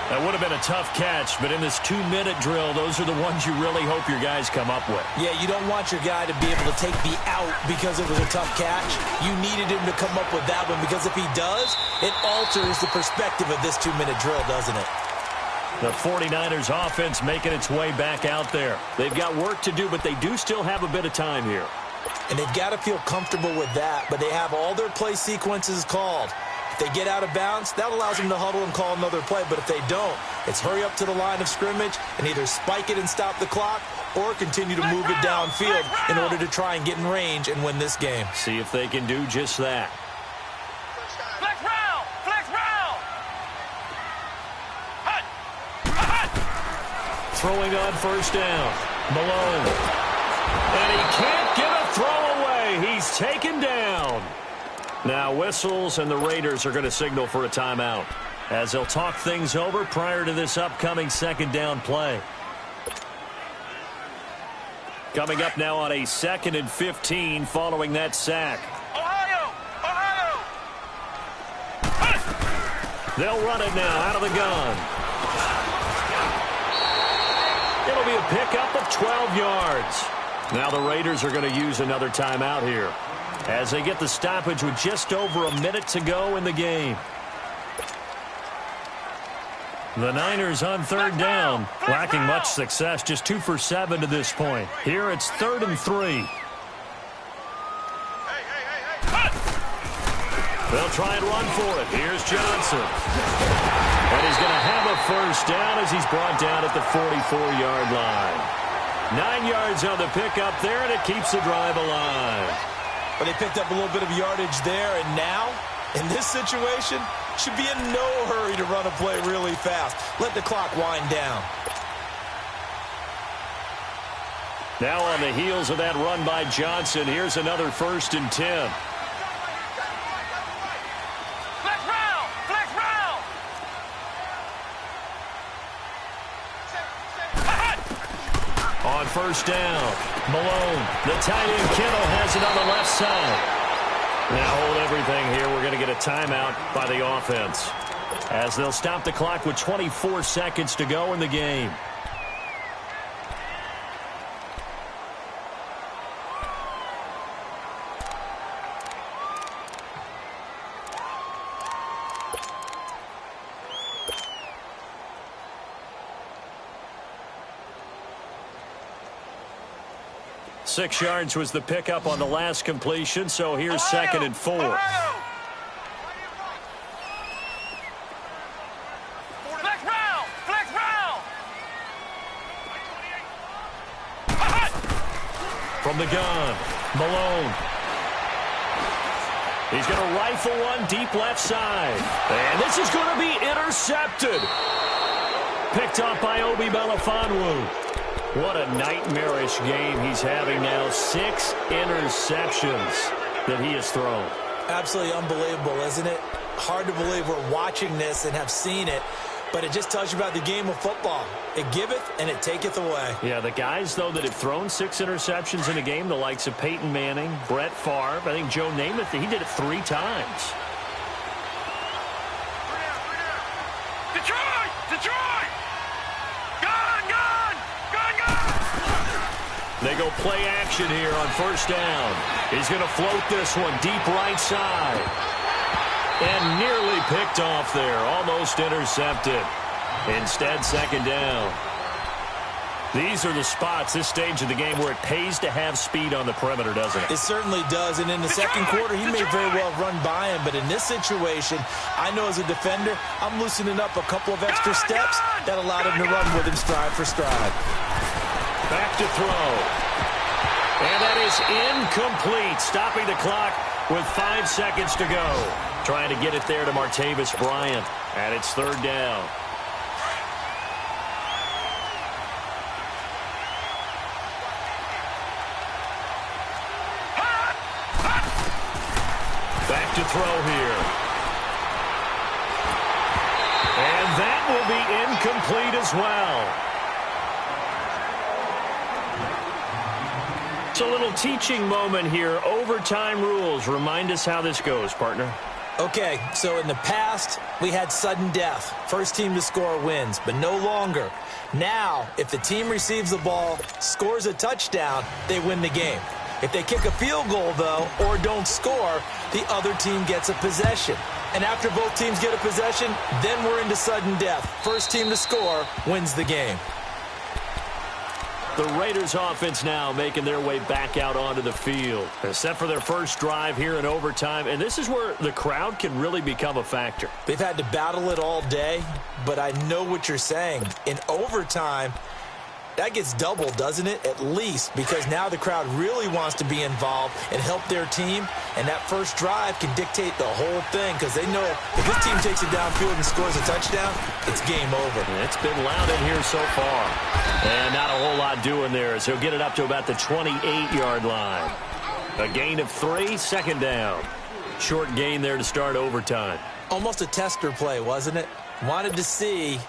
That would have been a tough catch, but in this 2-minute drill, those are the ones you really hope your guys come up with. Yeah, you don't want your guy to be able to take the out because it was a tough catch. You needed him to come up with that one, because if he does, it alters the perspective of this 2-minute drill, doesn't it? The 49ers offense making its way back out there. They've got work to do, but they do still have a bit of time here. And they've got to feel comfortable with that, but they have all their play sequences called. If they get out of bounds, that allows them to huddle and call another play. But if they don't, it's hurry up to the line of scrimmage and either spike it and stop the clock or continue to move it downfield in order to try and get in range and win this game. See if they can do just that. Flex round! Flex round! Hut! Hut! Throwing on 1st down. Malone. And he can't get a throw away. He's taken down. Now whistles, and the Raiders are going to signal for a timeout as they'll talk things over prior to this upcoming 2nd down play. Coming up now on a 2nd and 15 following that sack. Ohio! Ohio! They'll run it now out of the gun. It'll be a pickup of 12 yards. Now the Raiders are going to use another timeout here as they get the stoppage with just over a minute to go in the game. The Niners on third down, lacking much success, just 2 for 7 to this point. Here it's 3rd and 3. They'll try and run for it. Here's Johnson. And he's going to have a first down as he's brought down at the 44-yard line. 9 yards on the pickup there, and it keeps the drive alive. But they picked up a little bit of yardage there, and now, in this situation, should be in no hurry to run a play really fast. Let the clock wind down. Now on the heels of that run by Johnson, here's another 1st and 10. Flex round! Flex round! On 1st down, Malone, the tight end Kittle has it on the left side. Now hold everything here. We're going to get a timeout by the offense as they'll stop the clock with 24 seconds to go in the game. Six yards was the pickup on the last completion, so here's 2nd and 4. Flex round! Flex round! From the gun, Malone. He's going to rifle one deep left side. And this is going to be intercepted. Picked up by Obi Melifonwu. What a nightmarish game he's having now. 6 interceptions that he has thrown. Absolutely unbelievable, isn't it? Hard to believe we're watching this and have seen it, but it just tells you about the game of football. It giveth and it taketh away. Yeah, the guys, though, that have thrown 6 interceptions in a game, the likes of Peyton Manning, Brett Favre, I think Joe Namath, he did it 3 times. Detroit! Detroit! Gun! Gun! Gun! Gun! They go play action here on 1st down. He's going to float this one deep right side. And nearly picked off there. Almost intercepted. Instead, 2nd down. These are the spots, this stage of the game, where it pays to have speed on the perimeter, doesn't it? It certainly does, and in the second quarter, he may very well run by him, but in this situation, I know as a defender, I'm loosening up a couple of extra steps that allowed him to run with him stride for stride. Back to throw. And that is incomplete, stopping the clock with 5 seconds to go. Trying to get it there to Martavis Bryant, and it's 3rd down. Back to throw here. And that will be incomplete as well. It's a little teaching moment here. Overtime rules. Remind us how this goes, partner. Okay, so in the past, we had sudden death. First team to score wins, but no longer. Now, if the team receives the ball, scores a touchdown, they win the game. If they kick a field goal, though, or don't score, the other team gets a possession. And after both teams get a possession, then we're into sudden death. First team to score wins the game. The Raiders offense now making their way back out onto the field. They're set for their first drive here in overtime, and this is where the crowd can really become a factor. They've had to battle it all day, but I know what you're saying. In overtime, that gets doubled, doesn't it? At least, because now the crowd really wants to be involved and help their team, and that first drive can dictate the whole thing because they know if this team takes it downfield and scores a touchdown, it's game over. It's been loud in here so far. And not a whole lot doing there as he'll get it up to about the 28-yard line. A gain of 3, 2nd down. Short gain there to start overtime. Almost a tester play, wasn't it? Wanted to see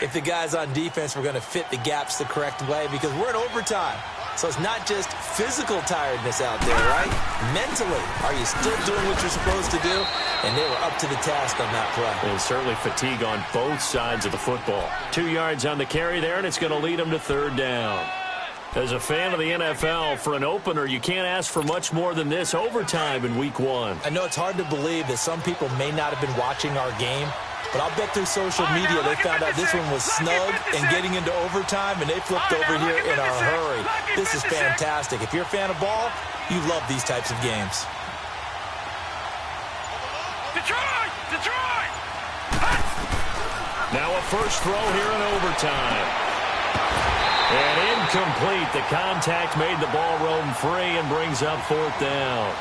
if the guys on defense were going to fit the gaps the correct way because we're in overtime. So it's not just physical tiredness out there, right? Mentally, are you still doing what you're supposed to do? And they were up to the task on that play. And certainly fatigue on both sides of the football. 2 yards on the carry there, and it's going to lead them to 3rd down. As a fan of the NFL, for an opener, you can't ask for much more than this overtime in Week 1. I know it's hard to believe that some people may not have been watching our game, but I'll bet through social media they found out this one was snug and getting into overtime, and they flipped over here in a hurry. This is fantastic. If you're a fan of ball, you love these types of games. Detroit! Now a first throw here in overtime. And incomplete. The contact made the ball roam free and brings up 4th down.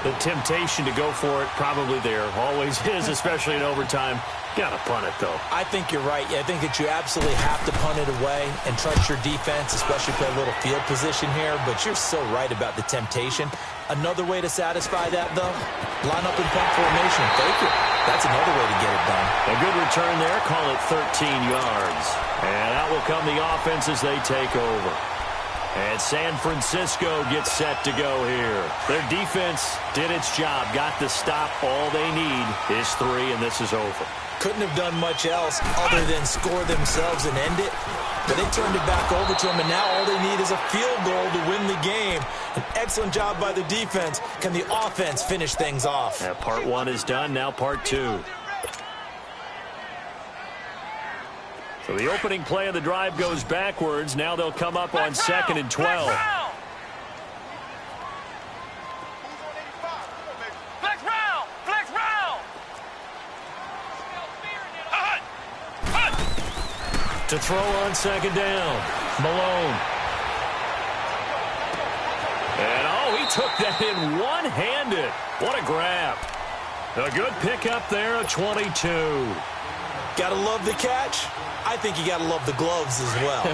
The temptation to go for it probably there. Always is, especially in overtime. Got to punt it, though. I think you're right. I think that you absolutely have to punt it away and trust your defense, especially play a little field position here. But you're so right about the temptation. Another way to satisfy that, though, line up in punt formation. Fake it. That's another way to get it done. A good return there. Call it 13 yards. And out will come the offense as they take over. And San Francisco gets set to go here. Their defense did its job. Got the stop. All they need is 3, and this is over. Couldn't have done much else other than score themselves and end it. But they turned it back over to them, and now all they need is a field goal to win the game. An excellent job by the defense. Can the offense finish things off? Part 1 is done. Now part 2. So the opening play of the drive goes backwards. Now they'll come up on 2nd and 12. To throw on 2nd down. Malone. And, he took that in one-handed. What a grab. A good pickup there of 22. Gotta love the catch. I think you gotta love the gloves as well.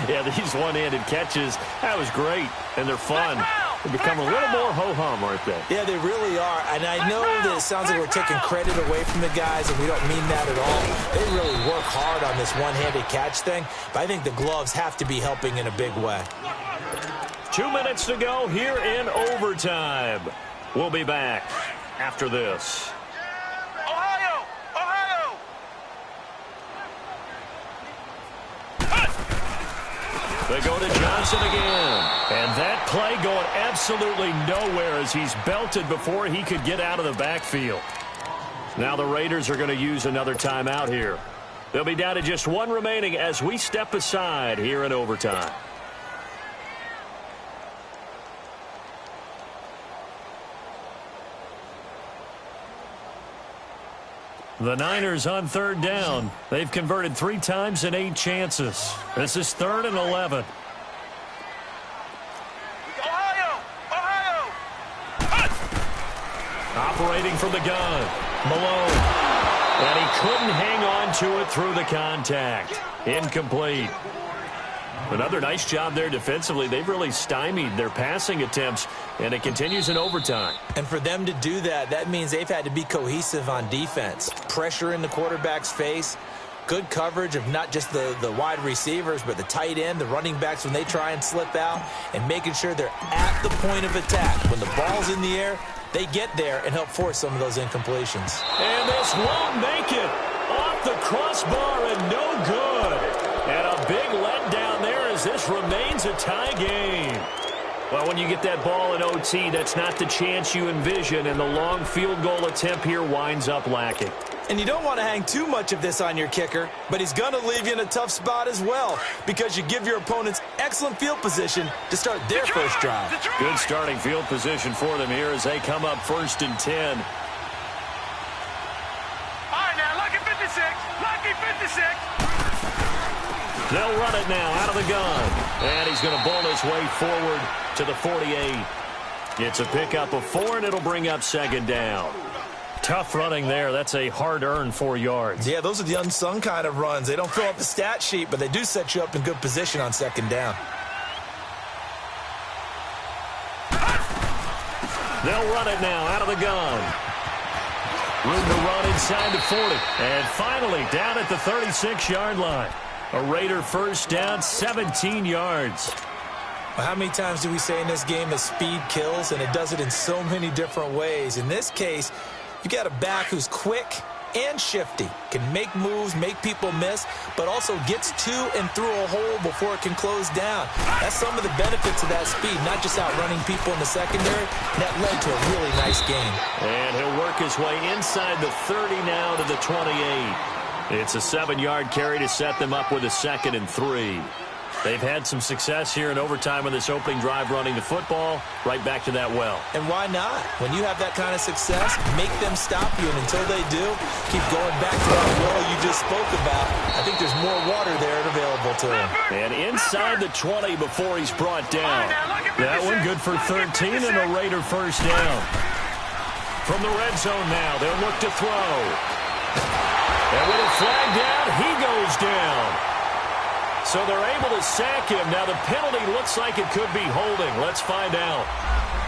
Yeah, these one-handed catches, that was great, and they're fun. They become a little more ho-hum, aren't they? Yeah, they really are. And I know that it sounds like we're taking credit away from the guys, and we don't mean that at all. They really work hard on this one-handed catch thing, but I think the gloves have to be helping in a big way. 2 minutes to go here in overtime. We'll be back after this. They go to Johnson again. And that play going absolutely nowhere as he's belted before he could get out of the backfield. Now the Raiders are going to use another timeout here. They'll be down to just 1 remaining as we step aside here in overtime. The Niners on 3rd down. They've converted 3 times in 8 chances. This is 3rd and 11. Ohio! Operating from the gun. Malone. And he couldn't hang on to it through the contact. Incomplete. Another nice job there defensively. They've really stymied their passing attempts, and it continues in overtime. And for them to do that, that means they've had to be cohesive on defense. Pressure in the quarterback's face, good coverage of not just the wide receivers, but the tight end, the running backs when they try and slip out, and making sure they're at the point of attack. When the ball's in the air, they get there and help force some of those incompletions. And this won't make it. Off the crossbar and no good. And a big letdown there as this remains a tie game. Well, when you get that ball in OT, that's not the chance you envision, and the long field goal attempt here winds up lacking. And you don't want to hang too much of this on your kicker, but he's going to leave you in a tough spot as well because you give your opponents excellent field position to start their first drive. Good starting field position for them here as they come up 1st and 10. All right, now, lucky 56. Lucky 56. They'll run it now out of the gun. And he's going to bowl his way forward to the 48. It's a pickup of 4, and it'll bring up 2nd down. Tough running there. That's a hard-earned 4 yards. Yeah, those are the unsung kind of runs. They don't fill up the stat sheet, but they do set you up in good position on 2nd down. They'll run it now out of the gun. Room to run inside the 40. And finally down at the 36-yard line. A Raider first down, 17 yards. Well, how many times do we say in this game that speed kills, and it does it in so many different ways? In this case, you got a back who's quick, and shifty. Can make moves, make people miss, but also gets to and through a hole before it can close down. That's some of the benefits of that speed, not just outrunning people in the secondary. That led to a really nice game. And he'll work his way inside the 30 now to the 28. It's a 7-yard carry to set them up with a 2nd and 3. They've had some success here in overtime on this opening drive running the football. Right back to that well. And why not? When you have that kind of success, make them stop you. And until they do, keep going back to that well you just spoke about. I think there's more water there and available to him. And inside the 20 before he's brought down. That one good for 13 and a Raider first down. From the red zone now, they'll look to throw. And with a flag down, he goes down. So they're able to sack him. Now the penalty looks like it could be holding. Let's find out.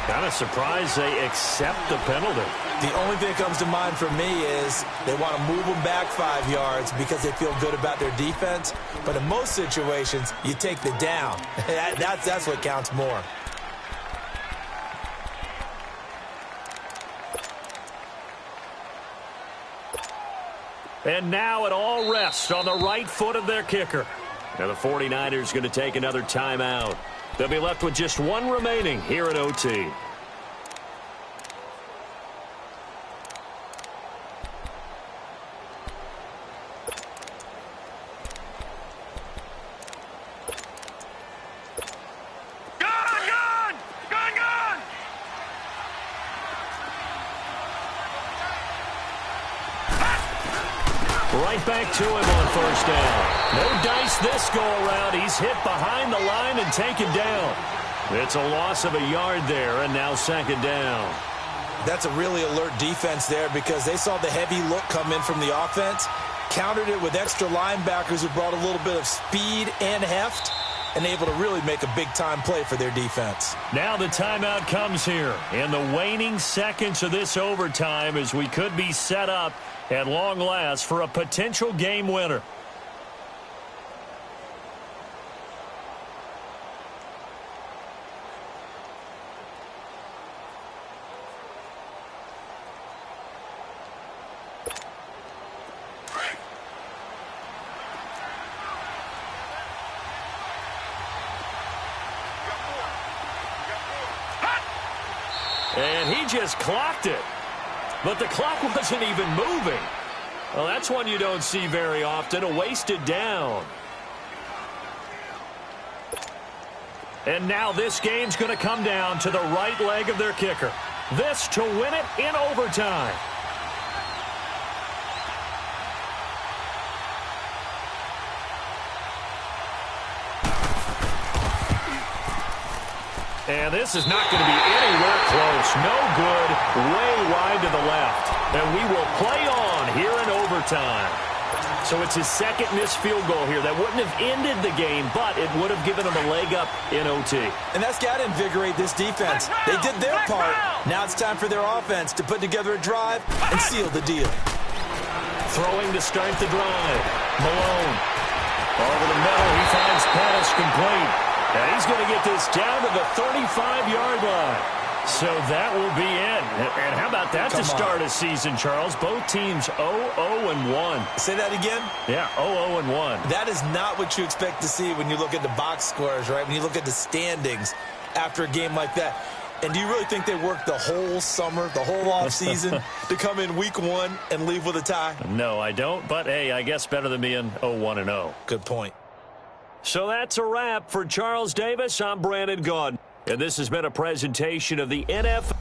Kind of surprised they accept the penalty. The only thing that comes to mind for me is they want to move them back 5 yards because they feel good about their defense. But in most situations, you take the down. That's what counts more. And now it all rests on the right foot of their kicker. Now the 49ers going to take another timeout. They'll be left with just one remaining here at OT. Right back to him on first down. No dice this go-around. He's hit behind the line and taken down. It's a loss of a yard there, and now 2nd down. That's a really alert defense there because they saw the heavy look come in from the offense, countered it with extra linebackers who brought a little bit of speed and heft, and able to really make a big-time play for their defense. Now the timeout comes here in the waning seconds of this overtime as we could be set up at long last for a potential game winner. And he just clocked it. But the clock wasn't even moving. Well, that's one you don't see very often, a wasted down. And now this game's going to come down to the right leg of their kicker. This to win it in overtime. And this is not going to be anywhere close. No good. Way wide to the left. And we will play on here in overtime. So it's his 2nd missed field goal here. That wouldn't have ended the game, but it would have given him a leg up in OT. And that's got to invigorate this defense. They did their part. Now it's time for their offense to put together a drive and seal the deal. Throwing to start the drive. Malone. Over the middle, he finds Pettis complete. And he's going to get this down to the 35-yard line. So that will be it. And how about that to start a season, Charles? Both teams 0-0-1. Say that again? Yeah, 0-0-1. That is not what you expect to see when you look at the box scores, right? When you look at the standings after a game like that. And do you really think they worked the whole summer, the whole offseason to come in week 1 and leave with a tie? No, I don't. But, hey, I guess better than being 0-1-0. Good point. So that's a wrap for Charles Davis. I'm Brandon Gaudin. And this has been a presentation of the NFL.